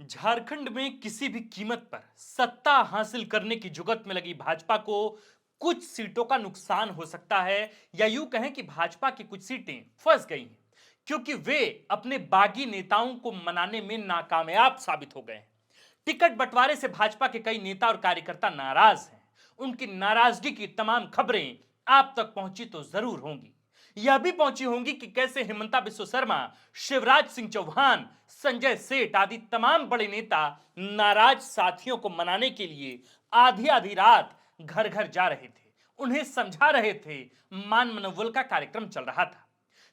झारखंड में किसी भी कीमत पर सत्ता हासिल करने की जुगत में लगी भाजपा को कुछ सीटों का नुकसान हो सकता है, या यूं कहें कि भाजपा की कुछ सीटें फंस गई हैं क्योंकि वे अपने बागी नेताओं को मनाने में नाकामयाब साबित हो गए हैं। टिकट बंटवारे से भाजपा के कई नेता और कार्यकर्ता नाराज हैं। उनकी नाराजगी की तमाम खबरें आप तक पहुंची तो जरूर होंगी। यह भी पहुंची होंगी कि कैसे हिमंता बिस्व शर्मा, शिवराज सिंह चौहान, संजय सेठ आदि तमाम बड़े नेता नाराज साथियों को मनाने के लिए आधी आधी रात घर घर जा रहे थे, उन्हें समझा रहे थे। मान मनोबल का कार्यक्रम चल रहा था।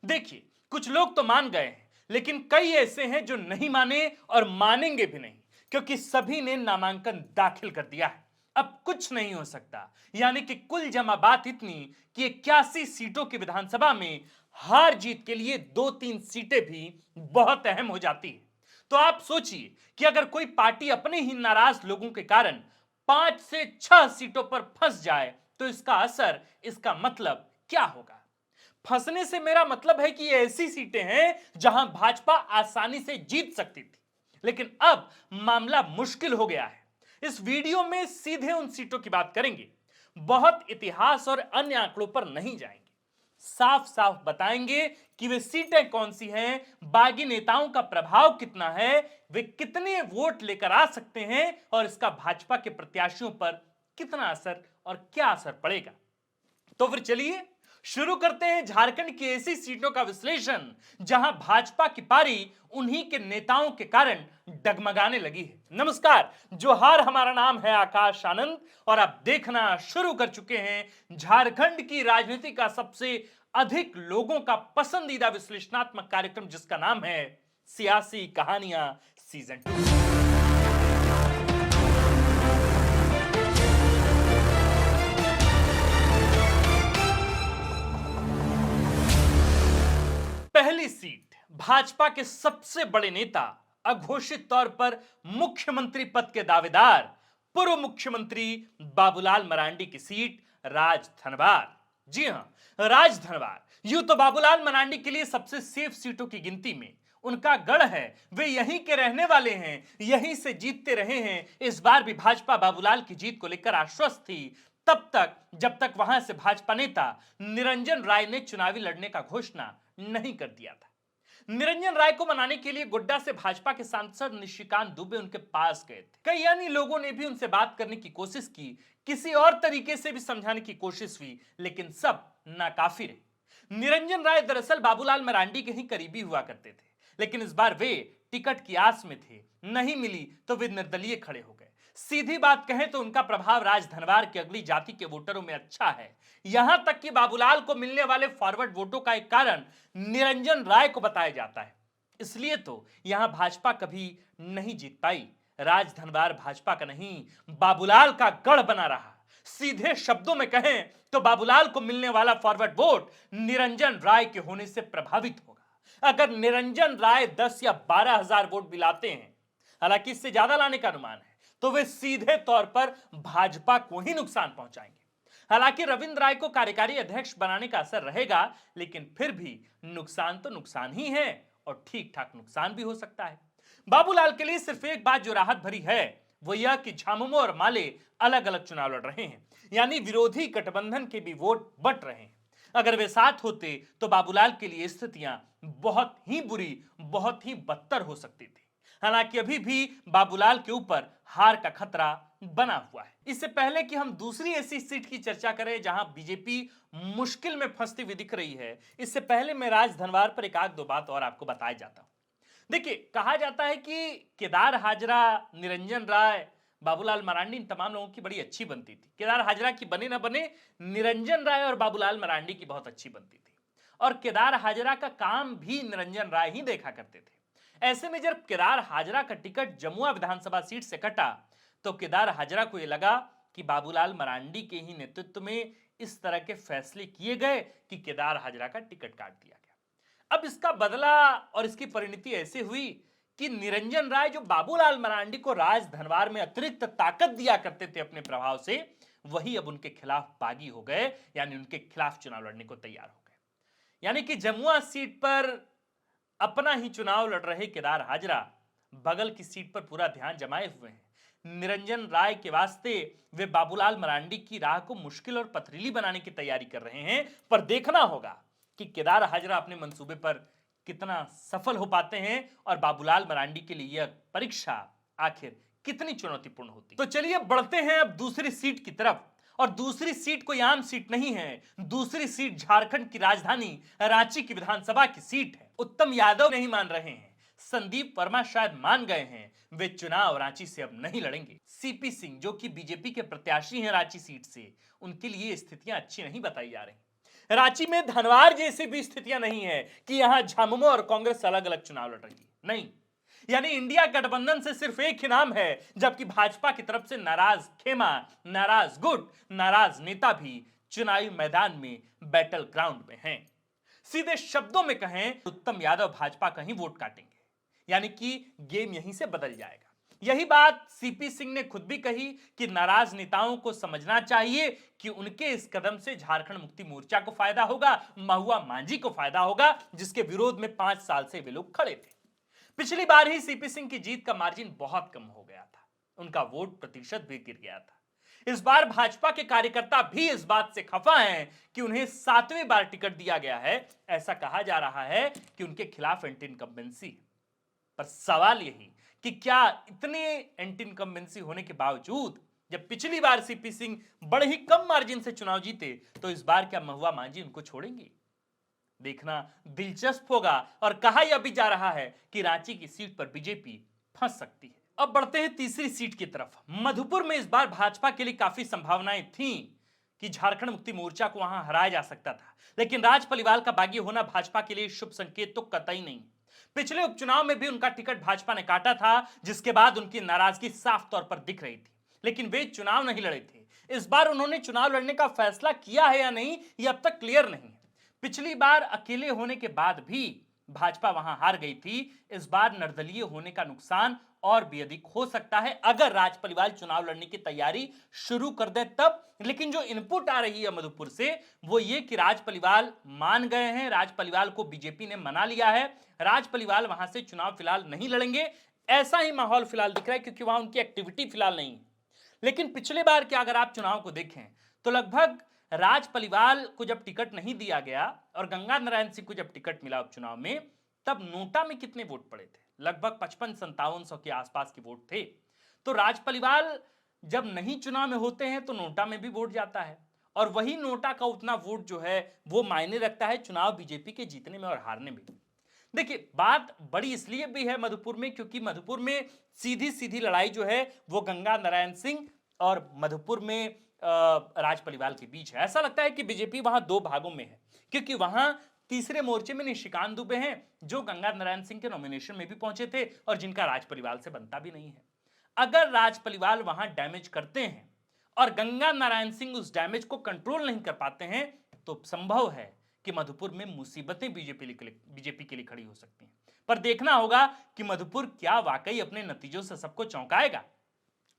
देखिए, कुछ लोग तो मान गए हैं, लेकिन कई ऐसे हैं जो नहीं माने और मानेंगे भी नहीं, क्योंकि सभी ने नामांकन दाखिल कर दिया है। अब कुछ नहीं हो सकता। यानी कि कुल जमा बात इतनी कि 81 सीटों की विधानसभा में हार जीत के लिए 2-3 सीटें भी बहुत अहम हो जाती है। तो आप सोचिए कि अगर कोई पार्टी अपने ही नाराज लोगों के कारण 5 से 6 सीटों पर फंस जाए तो इसका असर, इसका मतलब क्या होगा। फंसने से मेरा मतलब है कि ये ऐसी सीटें हैं जहां भाजपा आसानी से जीत सकती थी, लेकिन अब मामला मुश्किल हो गया है। इस वीडियो में सीधे उन सीटों की बात करेंगे, बहुत इतिहास और अन्य आंकड़ों पर नहीं जाएंगे। साफ साफ बताएंगे कि वे सीटें कौन सी हैं, बागी नेताओं का प्रभाव कितना है, वे कितने वोट लेकर आ सकते हैं और इसका भाजपा के प्रत्याशियों पर कितना असर और क्या असर पड़ेगा। तो फिर चलिए शुरू करते हैं झारखंड की ऐसी सीटों का विश्लेषण जहां भाजपा की पारी उन्हीं के नेताओं के कारण डगमगाने लगी है। नमस्कार, जोहार, हमारा नाम है आकाश आनंद और आप देखना शुरू कर चुके हैं झारखंड की राजनीति का सबसे अधिक लोगों का पसंदीदा विश्लेषणात्मक कार्यक्रम, जिसका नाम है सियासी कहानियां सीजन 2। पहली सीट भाजपा के सबसे बड़े नेता, अघोषित तौर पर मुख्यमंत्री पद के दावेदार, पूर्व मुख्यमंत्री बाबूलाल मरांडी की सीट राजधनवार। जी हां, राजधनवार। यूं तो बाबूलाल मरांडी के लिए सबसे सेफ सीटों की गिनती में उनका गढ़ है। वे यहीं के रहने वाले हैं, यहीं से जीतते रहे हैं। इस बार भी भाजपा बाबूलाल की जीत को लेकर आश्वस्त थी, तब तक जब तक वहां से भाजपा नेता निरंजन राय ने चुनावी लड़ने का घोषणा नहीं कर दिया था। निरंजन राय को मनाने के लिए गोड्डा से भाजपा के सांसद निशिकांत दुबे उनके पास गए थे। कई अन्य लोगों ने भी उनसे बात करने की कोशिश की, किसी और तरीके से भी समझाने की कोशिश हुई, लेकिन सब नाकाफी रहे। निरंजन राय दरअसल बाबूलाल मरांडी के ही करीबी हुआ करते थे, लेकिन इस बार वे टिकट की आस में थे। नहीं मिली तो वे निर्दलीय खड़े हो गए। सीधी बात कहें तो उनका प्रभाव राजधनवार की अगली जाति के वोटरों में अच्छा है। यहां तक कि बाबूलाल को मिलने वाले फॉरवर्ड वोटों का एक कारण निरंजन राय को बताया जाता है। इसलिए तो यहां भाजपा कभी नहीं जीत पाई। राजधनवार भाजपा का नहीं, बाबूलाल का गढ़ बना रहा। सीधे शब्दों में कहें तो बाबूलाल को मिलने वाला फॉरवर्ड वोट निरंजन राय के होने से प्रभावित होगा। अगर निरंजन राय 10 या 12 हजार वोट भी लाते हैं, हालांकि इससे ज्यादा लाने का अनुमान है, तो वे सीधे तौर पर भाजपा को ही नुकसान पहुंचाएंगे। हालांकि रविंद्र राय को कार्यकारी अध्यक्ष बनाने का असर रहेगा, लेकिन फिर भी नुकसान तो नुकसान ही है और ठीक ठाक नुकसान भी हो सकता है। बाबूलाल के लिए सिर्फ एक बात जो राहत भरी है, वो यह कि झामुमो और माले अलग अलग चुनाव लड़ रहे हैं, यानी विरोधी गठबंधन के भी वोट बट रहे हैं। अगर वे साथ होते तो बाबूलाल के लिए स्थितियां बहुत ही बुरी, बहुत ही बदतर हो सकती थी। हालांकि अभी भी बाबूलाल के ऊपर हार का खतरा बना हुआ है। इससे पहले कि हम दूसरी ऐसी सीट की चर्चा करें जहां बीजेपी मुश्किल में फंसती हुई दिख रही है, इससे पहले मैं राजधनवार पर एक आध दो बात और आपको बताया जाता हूं। देखिए, कहा जाता है कि केदार हाजरा, निरंजन राय, बाबूलाल मरांडी, इन तमाम लोगों की बड़ी अच्छी बनती थी। केदार हाजरा की बने ना बने, निरंजन राय और बाबूलाल मरांडी की बहुत अच्छी बनती थी। और केदार हाजरा का काम भी निरंजन राय ही देखा करते थे। ऐसे में जब केदार हाजरा का टिकट जमुआ विधानसभा सीट से कटा, तो केदार हाजरा को यह लगा कि बाबूलाल मरांडी के ही नेतृत्व में इस तरह के फैसले किए गए कि केदार हाजरा का टिकट काट दिया गया। अब इसका बदला और इसकी परिणति ऐसे हुई कि निरंजन राय, जो बाबूलाल मरांडी को राजधनवार में अतिरिक्त ताकत दिया करते थे अपने प्रभाव से, वही अब उनके खिलाफ बागी हो गए, यानी उनके खिलाफ चुनाव लड़ने को तैयार हो गए। यानी कि जमुआ सीट पर अपना ही चुनाव लड़ रहे केदार हाजरा बगल की सीट पर पूरा ध्यान जमाए हुए हैं। निरंजन राय के वास्ते वे बाबूलाल मरांडी की राह को मुश्किल और पथरीली बनाने की तैयारी कर रहे हैं, पर देखना होगा कि केदार हाजरा अपने मंसूबे पर कितना सफल हो पाते हैं और बाबूलाल मरांडी के लिए यह परीक्षा आखिर कितनी चुनौतीपूर्ण होती। तो चलिए बढ़ते हैं अब दूसरी सीट की तरफ। और दूसरी सीट कोई आम सीट नहीं है, दूसरी सीट झारखंड की राजधानी रांची की विधानसभा की सीट है। उत्तम यादव नहीं मान रहे हैं, संदीप वर्मा शायद मान गए हैं, वे चुनाव रांची से अब नहीं लड़ेंगे। सीपी सिंह जो कि बीजेपी के प्रत्याशी हैं रांची सीट से, उनके लिए स्थितियां अच्छी नहीं बताई जा रही। रांची में धनवार जैसी भी स्थितियां नहीं है कि यहां झामुमो और कांग्रेस अलग अलग चुनाव लड़ रही है, नहीं। यानी इंडिया गठबंधन से सिर्फ एक ही नाम है, जबकि भाजपा की तरफ से नाराज खेमा, नाराज गुट, नाराज नेता भी चुनावी मैदान में बैटल ग्राउंड में हैं। सीधे शब्दों में कहें, उत्तम यादव भाजपा का ही वोट काटेंगे, यानी कि गेम यहीं से बदल जाएगा। यही बात सीपी सिंह ने खुद भी कही कि नाराज नेताओं को समझना चाहिए कि उनके इस कदम से झारखंड मुक्ति मोर्चा को फायदा होगा, महुआ मांझी को फायदा होगा, जिसके विरोध में 5 साल से वे लोग खड़े थे। पिछली बार ही सीपी सिंह की जीत का मार्जिन बहुत कम हो गया था, उनका वोट प्रतिशत भी गिर गया था। इस बार भाजपा के कार्यकर्ता भी इस बात से खफा हैं कि उन्हें 7वीं बार टिकट दिया गया है। ऐसा कहा जा रहा है कि उनके खिलाफ एंटी इनकम्बेंसी है। पर सवाल यही कि क्या इतने एंटी इनकम्बेंसी होने के बावजूद, जब पिछली बार सीपी सिंह बड़े ही कम मार्जिन से चुनाव जीते, तो इस बार क्या महुआ मांझी उनको छोड़ेंगे? देखना दिलचस्प होगा। और कहा यह भी जा रहा है कि रांची की सीट पर बीजेपी फंस सकती है। अब बढ़ते हैं तीसरी सीट की तरफ। मधुपुर में इस बार भाजपा के लिए काफी संभावनाएं थीं कि झारखंड मुक्ति मोर्चा को वहां हराया जा सकता था, लेकिन राज पलिवाल का बागी होना भाजपा के लिए शुभ संकेत तो कतई नहीं। पिछले उपचुनाव में भी उनका टिकट भाजपा ने काटा था, जिसके बाद उनकी नाराजगी साफ तौर पर दिख रही थी, लेकिन वे चुनाव नहीं लड़े थे। इस बार उन्होंने चुनाव लड़ने का फैसला किया है या नहीं, यह अब तक क्लियर नहीं है। पिछली बार अकेले होने के बाद भी भाजपा वहां हार गई थी। इस बार निर्दलीय होने का नुकसान और भी अधिक हो सकता है अगर राज पलिवाल चुनाव लड़ने की तैयारी शुरू कर दे तब। लेकिन जो इनपुट आ रही है मधुपुर से, वो ये कि राज पलिवाल मान गए हैं, राज पलिवाल को बीजेपी ने मना लिया है, राज पलिवाल वहां से चुनाव फिलहाल नहीं लड़ेंगे। ऐसा ही माहौल फिलहाल दिख रहा है, क्योंकि वहां उनकी एक्टिविटी फिलहाल नहीं है। लेकिन पिछले बार के अगर आप चुनाव को देखें तो लगभग राज पलिवाल को जब टिकट नहीं दिया गया और गंगा नारायण सिंह को जब टिकट मिला उपचुनाव में, तब नोटा में कितने वोट पड़े थे? लगभग 55-5700 के आसपास के वोट थे। तो राज पलिवाल जब नहीं चुनाव में होते हैं तो नोटा में भी वोट जाता है, और वही नोटा का उतना वोट जो है वो मायने रखता है चुनाव बीजेपी के जीतने में और हारने में। देखिए, बात बड़ी इसलिए भी है मधुपुर में, क्योंकि मधुपुर में सीधी सीधी लड़ाई जो है वो गंगा नारायण सिंह और मधुपुर में राज पलिवाल के बीच है। ऐसा लगता है कि बीजेपी वहां दो भागों में है, क्योंकि वहां तीसरे मोर्चे में निशिकांत दुबे हैं, जो गंगा नारायण सिंह के नॉमिनेशन में भी पहुंचे थे और जिनका राज पलिवाल से बनता भी नहीं है। अगर राज पलिवाल वहां डैमेज करते हैं और गंगा नारायण सिंह उस डैमेज को कंट्रोल नहीं कर पाते हैं, तो संभव है कि मधुपुर में मुसीबतें बीजेपी के लिए खड़ी हो सकती हैं। पर देखना होगा कि मधुपुर क्या वाकई अपने नतीजों से सबको चौंकाएगा।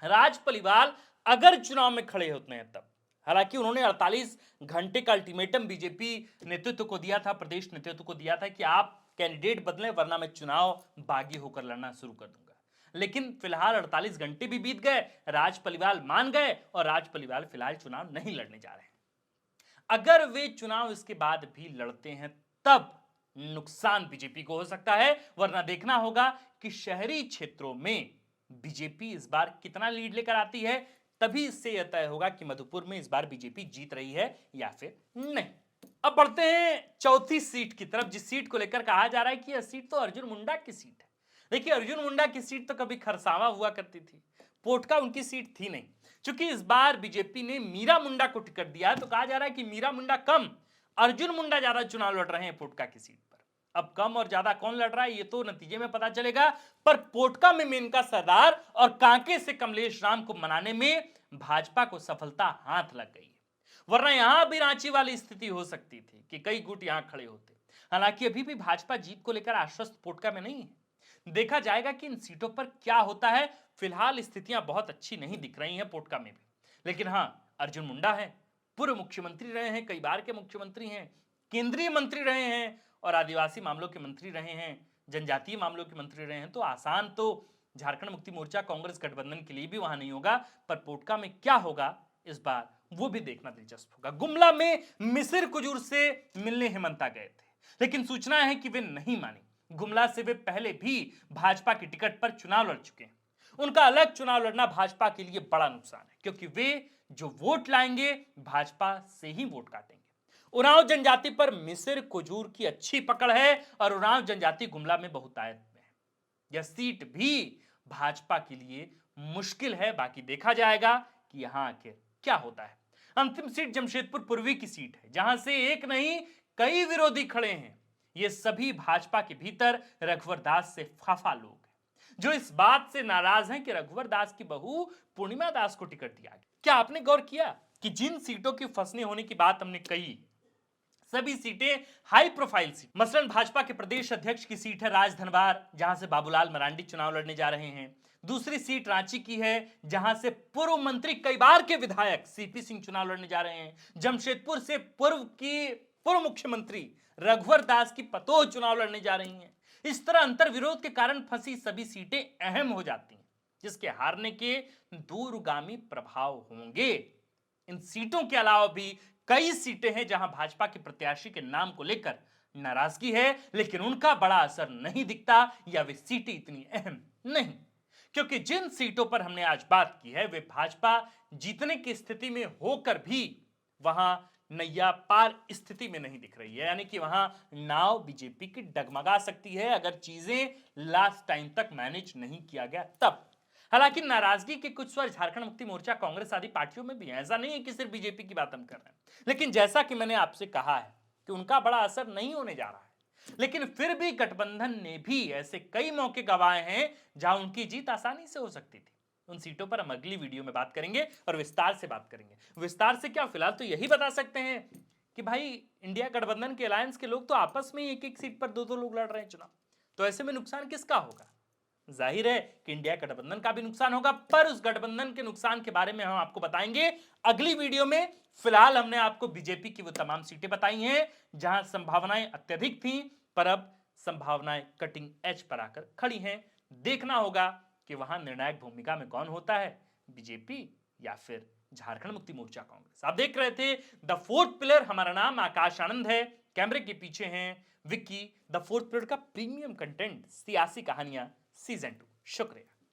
राज पलिवाल अगर चुनाव में खड़े होते हैं तब, हालांकि उन्होंने 48 घंटे का अल्टीमेटम बीजेपी नेतृत्व को दिया था, प्रदेश नेतृत्व को दिया था कि आप कैंडिडेट बदलें वरना मैं चुनाव बागी होकर लड़ना शुरू कर दूंगा। लेकिन फिलहाल 48 घंटे भी बीत गए, राज पलिवाल मान गए और राज पलिवाल फिलहाल चुनाव नहीं लड़ने जा रहे हैं। अगर वे चुनाव इसके बाद भी लड़ते हैं तब नुकसान बीजेपी को हो सकता है, वरना देखना होगा कि शहरी क्षेत्रों में बीजेपी इस बार कितना लीड लेकर आती है, तभी इससे यह तय होगा कि मधुपुर में इस बार बीजेपी जीत रही है या फिर नहीं। अब बढ़ते हैं चौथी सीट की तरफ, जिस सीट को लेकर कहा जा रहा है कि यह सीट तो अर्जुन मुंडा की सीट है। देखिए, अर्जुन मुंडा की सीट तो कभी खरसावा हुआ करती थी, पोटका उनकी सीट थी नहीं। चूंकि इस बार बीजेपी ने मीरा मुंडा को टिकट दिया है, तो कहा जा रहा है कि मीरा मुंडा कम, अर्जुन मुंडा ज्यादा चुनाव लड़ रहे हैं पोटका की सीट पर। अब कम और ज्यादा कौन लड़ रहा है ये तो नतीजे में पता चलेगा, पर पोटका में मेनका सरदार और कांके से कमलेश राम को मनाने में भाजपा को सफलता हाथ लग गई है। वरना यहां भी रांची वाली स्थिति हो सकती थी कि कई गुट यहां खड़े होते। हालांकि अभी भी भाजपा जीत को लेकर आश्वस्त पोटका में नहीं है। देखा जाएगा कि इन सीटों पर क्या होता है। फिलहाल स्थितियां बहुत अच्छी नहीं दिख रही हैं पोटका में भी। लेकिन हां, अर्जुन मुंडा है, पूर्व मुख्यमंत्री रहे हैं, कई बार के मुख्यमंत्री हैं, केंद्रीय मंत्री रहे हैं और आदिवासी मामलों के मंत्री रहे हैं। जनजातीय मामलों के मंत्री रहे हैं, तो आसान तो झारखंड मुक्ति मोर्चा कांग्रेस गठबंधन के लिए भी वहां नहीं होगा। पर पोटका में क्या होगा इस बार, वो भी देखना दिलचस्प होगा। गुमला में मिसिर कुजूर से मिलने हेमंता गए थे, लेकिन सूचना है कि वे नहीं मानी। गुमला से वे पहले भी भाजपा की टिकट पर चुनाव लड़ चुके हैं। उनका अलग चुनाव लड़ना भाजपा के लिए बड़ा नुकसान है, क्योंकि वे जो वोट लाएंगे भाजपा से ही वोट काटेंगे। उरांव जनजाति पर मिसिर कुजूर की अच्छी पकड़ है और उरांव जनजाति गुमला में बहुतायत में है। यह सीट भी भाजपा के लिए मुश्किल है। बाकी देखा जाएगा कि यहां आखिर क्या होता है। अंतिम सीट जमशेदपुर पूर्वी की सीट है, जहां से एक नहीं कई विरोधी खड़े हैं। ये सभी भाजपा के भीतर रघुवर दास से खफा लोग हैं, जो इस बात से नाराज हैं कि रघुवर दास की बहू पूर्णिमा दास को टिकट दिया गया। क्या आपने गौर किया कि जिन सीटों की फंसने होने की बात हमने कही, सभी सीटें हाई प्रोफाइल सीट। मसलन भाजपा के प्रदेश अध्यक्ष की सीट है राजधनबार, जहां से बाबूलाल मरांडी चुनाव लड़ने जा रहे हैं। दूसरी सीट रांची की है, जहां से पूर्व मंत्री कई बार के विधायक सीपी सिंह चुनाव लड़ने जा रहे हैं। जमशेदपुर से पूर्व मुख्यमंत्री रघुवर दास की पतोह चुनाव लड़ने जा रही हैं। इस तरह अंतर विरोध के कारण फंसी सभी सीटें अहम हो जाती हैं, जिसके हारने के दूरगामी प्रभाव होंगे। इन सीटों के अलावा भी कई सीटें हैं जहां भाजपा के प्रत्याशी के नाम को लेकर नाराजगी है, लेकिन उनका बड़ा असर नहीं दिखता, या वे सीटें इतनी अहम नहीं, क्योंकि जिन सीटों पर हमने आज बात की है वे भाजपा जीतने की स्थिति में होकर भी वहां नैया पार स्थिति में नहीं दिख रही है। यानी कि वहां नाव बीजेपी की डगमगा सकती है अगर चीजें लास्ट टाइम तक मैनेज नहीं किया गया तब। हालांकि नाराजगी के कुछ स्वर झारखंड मुक्ति मोर्चा, कांग्रेस आदि पार्टियों में भी है। ऐसा नहीं है कि सिर्फ बीजेपी की बात हम कर रहे हैं, लेकिन जैसा कि मैंने आपसे कहा है कि उनका बड़ा असर नहीं होने जा रहा है, लेकिन फिर भी गठबंधन ने भी ऐसे कई मौके गंवाए हैं जहां उनकी जीत आसानी से हो सकती थी। उन सीटों पर हम अगली वीडियो में बात करेंगे और विस्तार से बात करेंगे। विस्तार से क्या, फिलहाल तो यही बता सकते हैं कि भाई इंडिया गठबंधन के अलायंस के लोग तो आपस में एक एक सीट पर दो दो लोग लड़ रहे हैं चुनाव, तो ऐसे में नुकसान किसका होगा? जाहिर है कि इंडिया गठबंधन का भी नुकसान होगा, पर उस गठबंधन के नुकसान के बारे में हम आपको बताएंगे अगली वीडियो में। फिलहाल हमने आपको बीजेपी की वो तमाम सीटें बताई हैं जहां संभावनाएं अत्यधिक थीं, पर अब संभावनाएं कटिंग एज पर आकर खड़ी हैं। देखना होगा कि वहां निर्णायक भूमिका में कौन होता है, बीजेपी या फिर झारखंड मुक्ति मोर्चा कांग्रेस। आप देख रहे थे द फोर्थ पिलर। हमारा नाम आकाश आनंद है, कैमरे के पीछे हैं विक्की। द फोर्थ पिलर का प्रीमियम कंटेंट, सियासी कहानियां सीजन 2। शुक्रिया।